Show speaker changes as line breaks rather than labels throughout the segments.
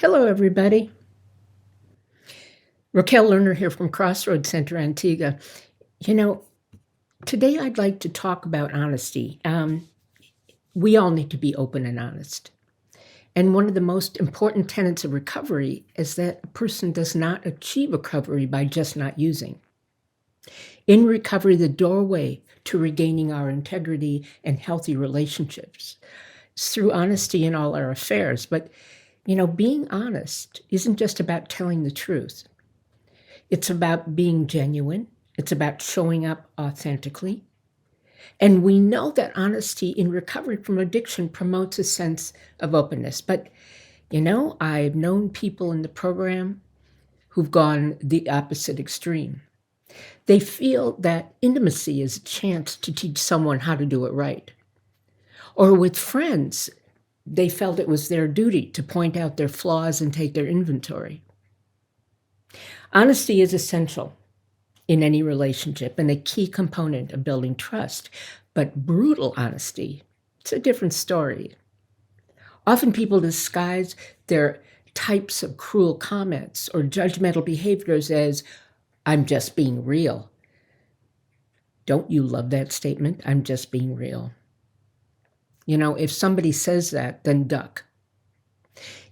Hello, everybody. Rokelle Lerner here from Crossroads Centre Antigua. You know, today I'd like to talk about honesty. We all need to be open and honest. And one of the most important tenets of recovery is that a person does not achieve recovery by just not using. In recovery, the doorway to regaining our integrity and healthy relationships is through honesty in all our affairs. But, being honest isn't just about telling the truth. It's about being genuine. It's about showing up authentically. And we know that honesty in recovery from addiction promotes a sense of openness. But, I've known people in the program who've gone the opposite extreme. They feel that intimacy is a chance to teach someone how to do it right. Or with friends, they felt it was their duty to point out their flaws and take their inventory. Honesty is essential in any relationship and a key component of building trust. But brutal honesty, it's a different story. Often people disguise their types of cruel comments or judgmental behaviors as, "I'm just being real." Don't you love that statement? I'm just being real. If somebody says that, then duck.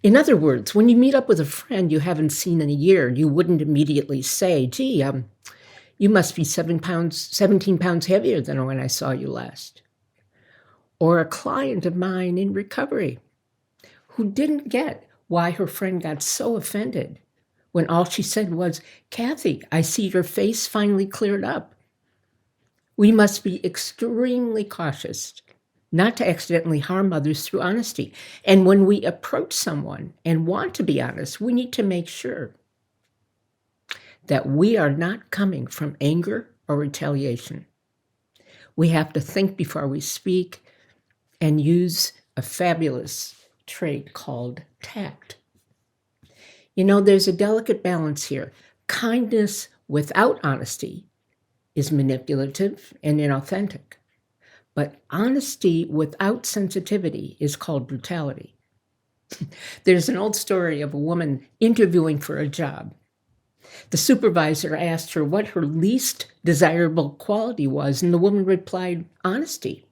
In other words, when you meet up with a friend you haven't seen in a year, you wouldn't immediately say, "Gee, you must be 17 pounds heavier than when I saw you last." Or a client of mine in recovery who didn't get why her friend got so offended when all she said was, "Kathy, I see your face finally cleared up." We must be extremely cautious not to accidentally harm others through honesty. And when we approach someone and want to be honest, we need to make sure that we are not coming from anger or retaliation. We have to think before we speak and use a fabulous trait called tact. There's a delicate balance here. Kindness without honesty is manipulative and inauthentic. But honesty without sensitivity is called brutality. There's an old story of a woman interviewing for a job. The supervisor asked her what her least desirable quality was, and the woman replied, "Honesty."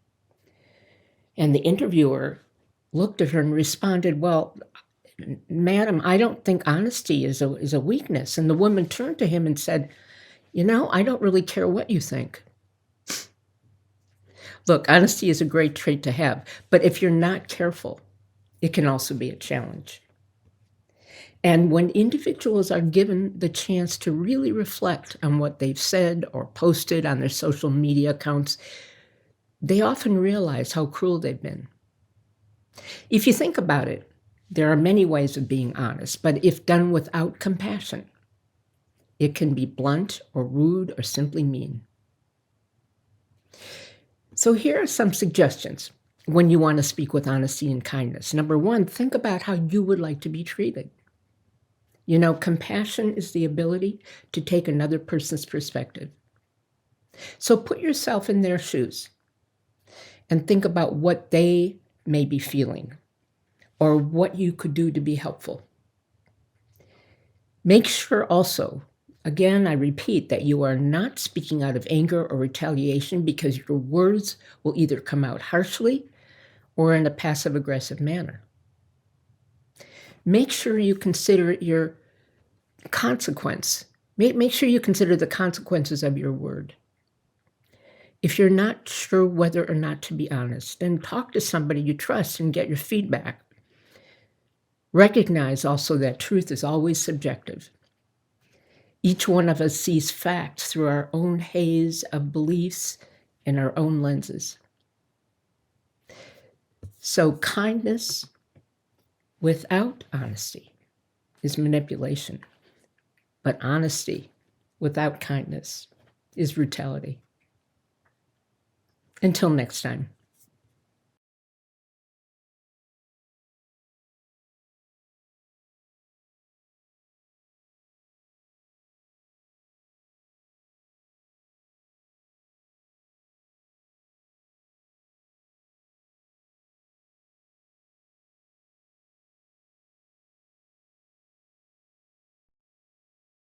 And the interviewer looked at her and responded, "Well, madam, I don't think honesty is a weakness." And the woman turned to him and said, "I don't really care what you think." Look, honesty is a great trait to have, but if you're not careful, it can also be a challenge. And when individuals are given the chance to really reflect on what they've said or posted on their social media accounts, they often realize how cruel they've been. If you think about it, there are many ways of being honest, but if done without compassion, it can be blunt or rude or simply mean. So here are some suggestions when you want to speak with honesty and kindness. Number one, think about how you would like to be treated. Compassion is the ability to take another person's perspective. So put yourself in their shoes and think about what they may be feeling or what you could do to be helpful. Make sure also, again, I repeat, that you are not speaking out of anger or retaliation, because your words will either come out harshly or in a passive-aggressive manner. Make sure you consider your consequence. Make sure you consider the consequences of your word. If you're not sure whether or not to be honest, then talk to somebody you trust and get your feedback. Recognize also that truth is always subjective. Each one of us sees facts through our own haze of beliefs and our own lenses. So kindness without honesty is manipulation, but honesty without kindness is brutality. Until next time.